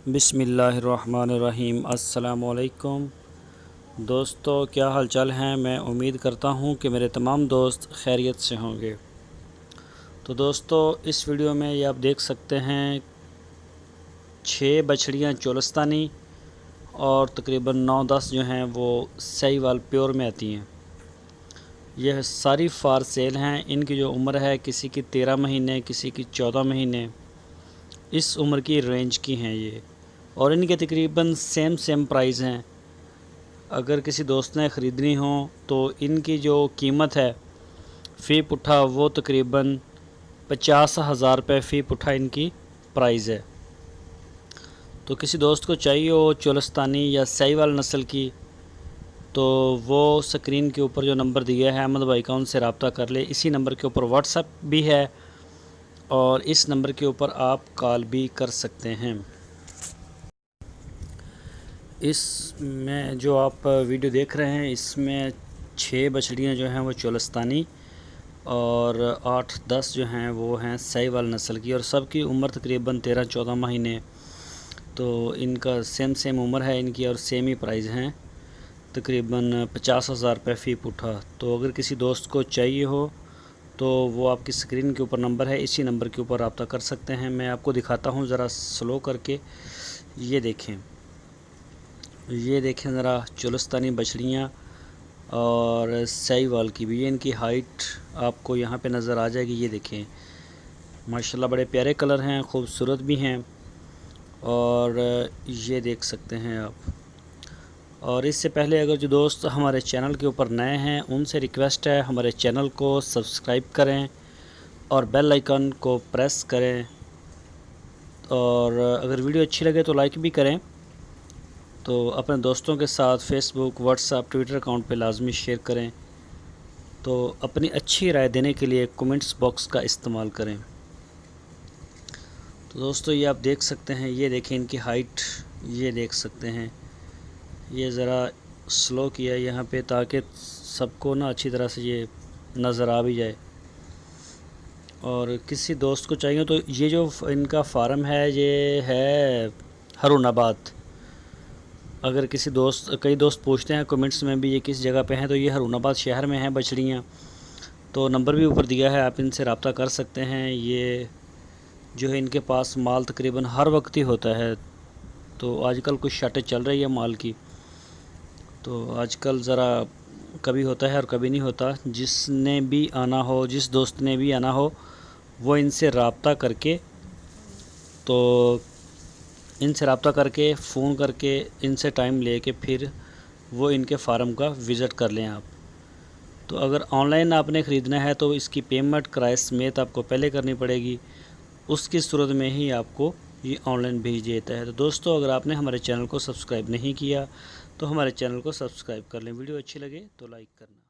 بسم اللہ الرحمن الرحیم۔ السلام علیکم دوستو، کیا حال چال ہیں؟ میں امید کرتا ہوں کہ میرے تمام دوست خیریت سے ہوں گے۔ تو دوستو، اس ویڈیو میں یہ آپ دیکھ سکتے ہیں 6 بچھڑیاں چولستانی اور تقریباً 9-10 جو ہیں وہ سہی وال پیور میں آتی ہیں۔ یہ ساری فار سیل ہیں۔ ان کی جو عمر ہے، کسی کی 13 مہینے، کسی کی 14 مہینے، اس عمر کی رینج کی ہیں یہ، اور ان کے تقریباً سیم پرائز ہیں۔ اگر کسی دوست نے خریدنی ہوں تو ان کی جو قیمت ہے فی پٹھا وہ تقریباً 50,000 روپے فی پٹھا ان کی پرائز ہے۔ تو کسی دوست کو چاہیے ہو چولستانی یا سہی وال نسل کی تو وہ سکرین کے اوپر جو نمبر دیا ہے احمد بھائی کا، ان سے رابطہ کر لے۔ اسی نمبر کے اوپر واٹس ایپ بھی ہے اور اس نمبر کے اوپر آپ کال بھی کر سکتے ہیں۔ اس میں جو آپ ویڈیو دیکھ رہے ہیں، اس میں 6 بچھڑیاں جو ہیں وہ چولستانی اور 8-10 جو ہیں وہ ہیں سہی وال نسل کی، اور سب کی عمر تقریباً 13-14 مہینے۔ تو ان کا سیم عمر ہے ان کی، اور سیم ہی پرائز ہیں، تقریباً 50,000 روپے فی پٹھا۔ تو اگر کسی دوست کو چاہیے ہو تو وہ آپ کی سکرین کے اوپر نمبر ہے، اسی نمبر کے اوپر رابطہ کر سکتے ہیں۔ میں آپ کو دکھاتا ہوں ذرا سلو کر کے، یہ دیکھیں ذرا چولستانی بچھڑیاں اور سہی وال کی بھی۔ ان کی ہائٹ آپ کو یہاں پہ نظر آ جائے گی۔ یہ دیکھیں ماشاءاللہ بڑے پیارے کلر ہیں، خوبصورت بھی ہیں، اور یہ دیکھ سکتے ہیں آپ۔ اور اس سے پہلے اگر جو دوست ہمارے چینل کے اوپر نئے ہیں، ان سے ریکویسٹ ہے ہمارے چینل کو سبسکرائب کریں اور بیل آئیکن کو پریس کریں، اور اگر ویڈیو اچھی لگے تو لائک بھی کریں۔ تو اپنے دوستوں کے ساتھ فیس بک، واٹس ایپ، ٹویٹر اکاؤنٹ پہ لازمی شیئر کریں۔ تو اپنی اچھی رائے دینے کے لیے کومنٹس باکس کا استعمال کریں۔ تو دوستو، یہ آپ دیکھ سکتے ہیں، یہ دیکھیں ان کی ہائٹ، یہ دیکھ سکتے ہیں۔ یہ ذرا سلو کیا ہے یہاں پہ تاکہ سب کو نا اچھی طرح سے یہ نظر آ بھی جائے۔ اور کسی دوست کو چاہیے تو یہ جو ان کا فارم ہے یہ ہے ہارون آباد۔ اگر کئی دوست پوچھتے ہیں کمنٹس میں بھی یہ کس جگہ پہ ہیں، تو یہ ہارون آباد شہر میں ہیں بچھڑیاں۔ تو نمبر بھی اوپر دیا ہے، آپ ان سے رابطہ کر سکتے ہیں۔ یہ جو ہے ان کے پاس مال تقریباً ہر وقت ہی ہوتا ہے۔ تو آج کل کچھ شارٹیج چل رہی ہے مال کی، تو آج کل ذرا کبھی ہوتا ہے اور کبھی نہیں ہوتا۔ جس دوست نے بھی آنا ہو وہ ان سے رابطہ کر کے فون کر کے ان سے ٹائم لے کے پھر وہ ان کے فارم کا وزٹ کر لیں آپ۔ تو اگر آن لائن آپ نے خریدنا ہے تو اس کی پیمنٹ کرائے سمیت آپ کو پہلے کرنی پڑے گی، اس کی صورت میں ہی آپ کو یہ آن لائن بھیج دیتا ہے۔ تو دوستو، اگر آپ نے ہمارے چینل کو سبسکرائب نہیں کیا تو ہمارے چینل کو سبسکرائب کر لیں۔ ویڈیو اچھی لگے تو لائک کرنا۔